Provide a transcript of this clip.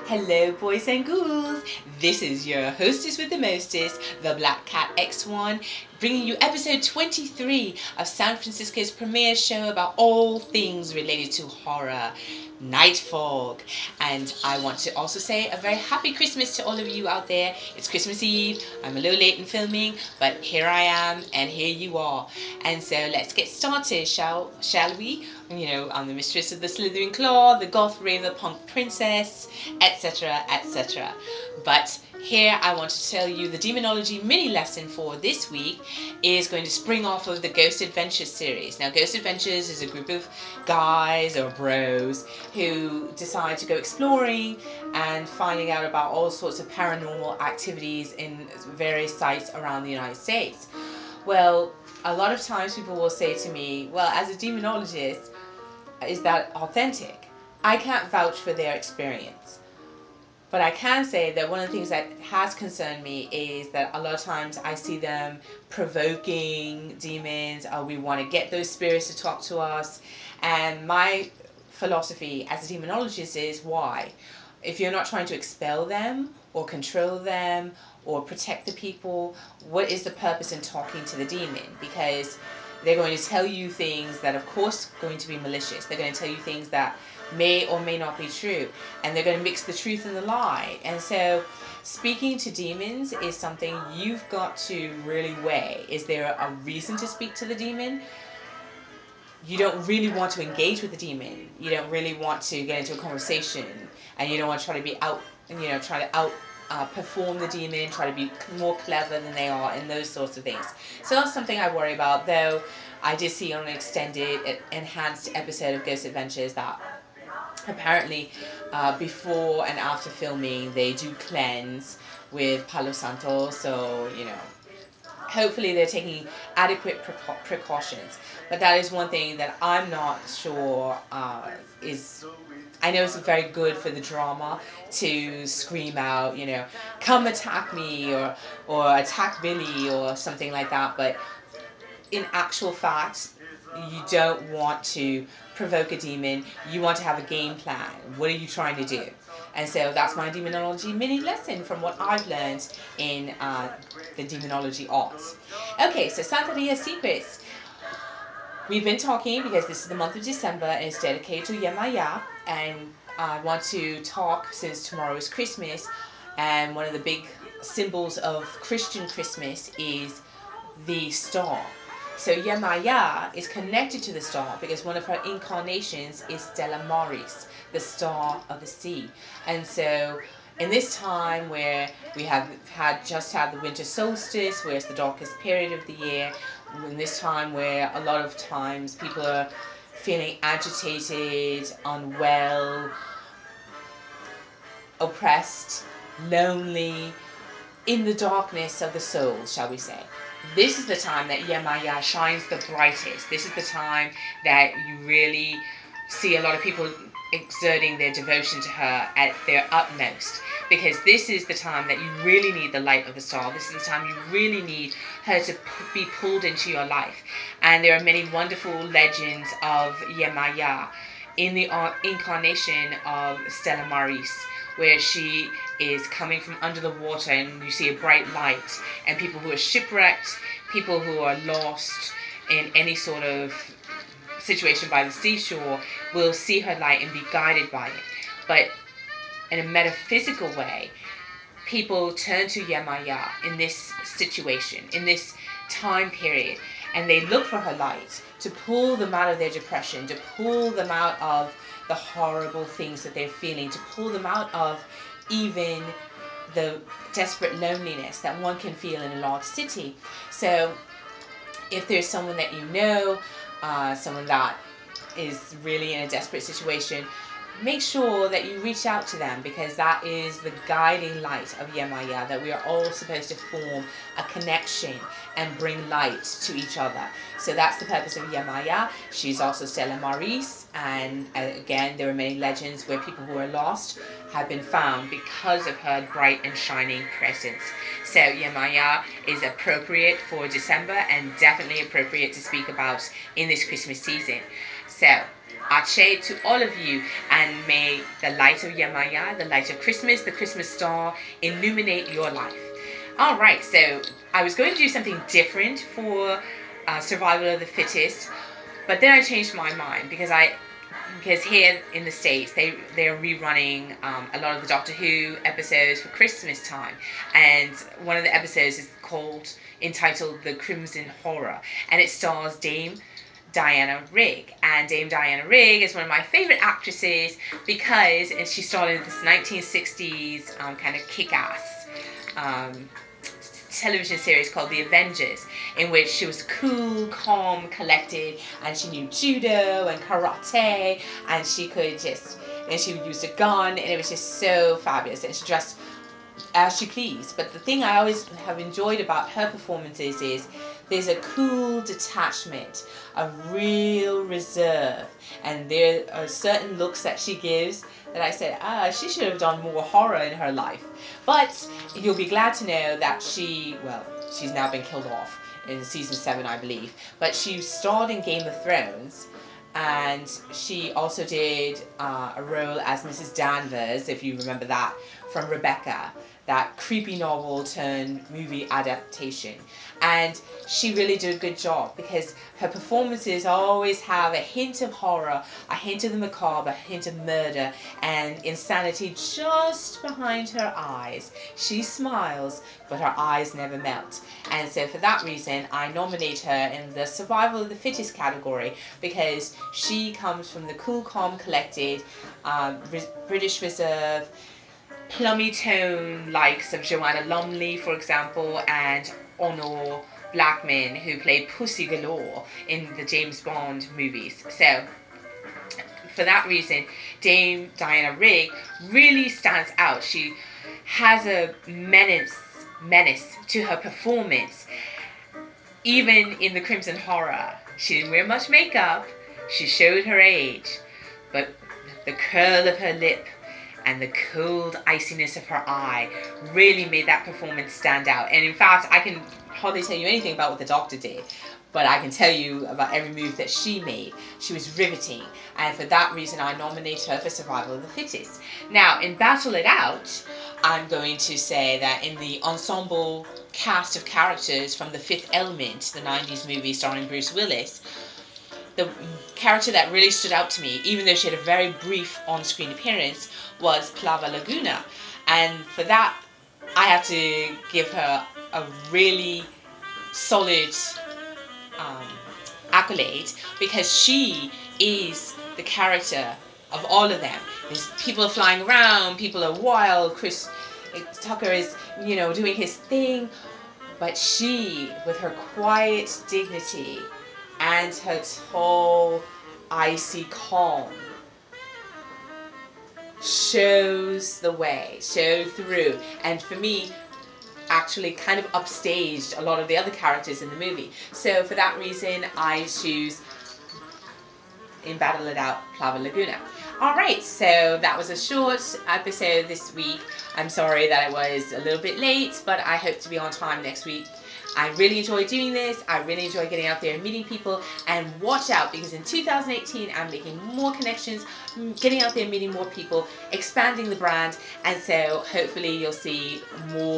Hello, boys and ghouls. This is your hostess with the mostest, the Black Cat X1, bringing you episode 23 of San Francisco's premiere show about all things related to horror, Night Fog. And I want to also say a very happy Christmas to all of you out there. It's Christmas Eve. I'm a little late in filming, but here I am, and here you are. And so let's get started, shall we? I'm the mistress of the Slithering Claw, the goth raver punk princess, etc., etc. But here I want to tell you the Demonology mini lesson for this week is going to spring off of the Ghost Adventures series. Now, Ghost Adventures is a group of guys or bros who decide to go exploring and finding out about all sorts of paranormal activities in various sites around the United States. Well, a lot of times people will say to me, well, as a demonologist, is that authentic? I can't vouch for their experience. But I can say that one of the things that has concerned me is that a lot of times I see them provoking demons, or we want to get those spirits to talk to us. And my philosophy as a demonologist is why? If you're not trying to expel them or control them or protect the people, what is the purpose in talking to the demon? Because they're going to tell you things that, of course, are going to be malicious. They're going to tell you things that may or may not be true. And they're going to mix the truth and the lie. And so speaking to demons is something you've got to really weigh. Is there a reason to speak to the demon? You don't really want to engage with the demon. You don't really want to get into a conversation. And you don't want to try to be perform the demon, try to be more clever than they are, and those sorts of things. So that's something I worry about, though I did see on an extended, enhanced episode of Ghost Adventures that apparently before and after filming they do cleanse with Palo Santo, so hopefully they're taking adequate precautions. But that is one thing that I'm not sure is... I know it's very good for the drama to scream out, come attack me, or attack Billy or something like that. But in actual fact, you don't want to provoke a demon. You want to have a game plan. What are you trying to do? And so that's my demonology mini lesson from what I've learned in the demonology arts. Okay, so Santeria secrets. We've been talking because this is the month of December and it's dedicated to Yemaya, and I want to talk, since tomorrow is Christmas, and one of the big symbols of Christian Christmas is the star. So Yemaya is connected to the star because one of her incarnations is Stella Maris, the star of the sea. And so in this time where we have just had the winter solstice, where it's the darkest period of the year, in this time where a lot of times people are feeling agitated, unwell, oppressed, lonely, in the darkness of the soul, shall we say. This is the time that Yemaya shines the brightest. This is the time that you really see a lot of people exerting their devotion to her at their utmost, because this is the time that you really need the light of the star. This is the time you really need her to be pulled into your life. And there are many wonderful legends of Yemaya in the incarnation of Stella Maris, where she is coming from under the water and you see a bright light, and people who are shipwrecked, people who are lost in any sort of situation by the seashore will see her light and be guided by it. But in a metaphysical way, people turn to Yemaya in this situation, in this time period, and they look for her light to pull them out of their depression, to pull them out of the horrible things that they're feeling, to pull them out of even the desperate loneliness that one can feel in a large city. So if there's someone that you know, someone that is really in a desperate situation, make sure that you reach out to them, because that is the guiding light of Yemaya, that we are all supposed to form a connection and bring light to each other. So that's the purpose of Yemaya. She's also Stella Maris, and again, there are many legends where people who are lost have been found because of her bright and shining presence. So Yemaya is appropriate for December and definitely appropriate to speak about in this Christmas season. So Ache to all of you, and may the light of Yemaya, the light of Christmas, the Christmas star, illuminate your life. Alright, so I was going to do something different for Survival of the Fittest, but then I changed my mind because here in the States they're rerunning a lot of the Doctor Who episodes for Christmas time, and one of the episodes is entitled The Crimson Horror, and it stars Dame Diana Rigg. And Dame Diana Rigg is one of my favorite actresses because she started this 1960s kind of kick-ass television series called The Avengers, in which she was cool, calm, collected, and she knew judo and karate, and she would use a gun, and it was just so fabulous, and she dressed as she pleased. But the thing I always have enjoyed about her performances is there's a cool detachment, a real reserve, and there are certain looks that she gives that I said, she should have done more horror in her life. But you'll be glad to know that she's now been killed off in season 7, I believe. But she starred in Game of Thrones, and she also did a role as Mrs. Danvers, if you remember that, from Rebecca, that creepy novel turned movie adaptation. And she really did a good job because her performances always have a hint of horror, a hint of the macabre, a hint of murder, and insanity just behind her eyes. She smiles, but her eyes never melt. And so for that reason, I nominate her in the Survival of the Fittest category, because she comes from the cool, calm, collected, British Reserve, plummy tone likes of Joanna Lumley, for example, and Honor Blackman, who played Pussy Galore in the James Bond movies. So for that reason, Dame Diana Rigg really stands out. She has a menace to her performance. Even in the Crimson Horror, she didn't wear much makeup. She showed her age, but the curl of her lip and the cold iciness of her eye really made that performance stand out. And in fact, I can hardly tell you anything about what the Doctor did, but I can tell you about every move that she made. She was riveting, and for that reason I nominate her for Survival of the Fittest. Now, in Battle It Out, I'm going to say that in the ensemble cast of characters from The Fifth Element, the 90s movie starring Bruce Willis, the character that really stood out to me, even though she had a very brief on-screen appearance, was Plava Laguna. And for that, I have to give her a really solid accolade, because she is the character of all of them. There's people are flying around, people are wild, Chris Tucker is, doing his thing, but she, with her quiet dignity and her tall, icy calm, shows the way, showed through, and for me, actually kind of upstaged a lot of the other characters in the movie. So for that reason, I choose, in Battle It Out, Plava Laguna. Alright, so that was a short episode this week. I'm sorry that it was a little bit late, but I hope to be on time next week. I really enjoy doing this. I really enjoy getting out there and meeting people. And watch out, because in 2018, I'm making more connections, getting out there and meeting more people, expanding the brand. And so hopefully you'll see more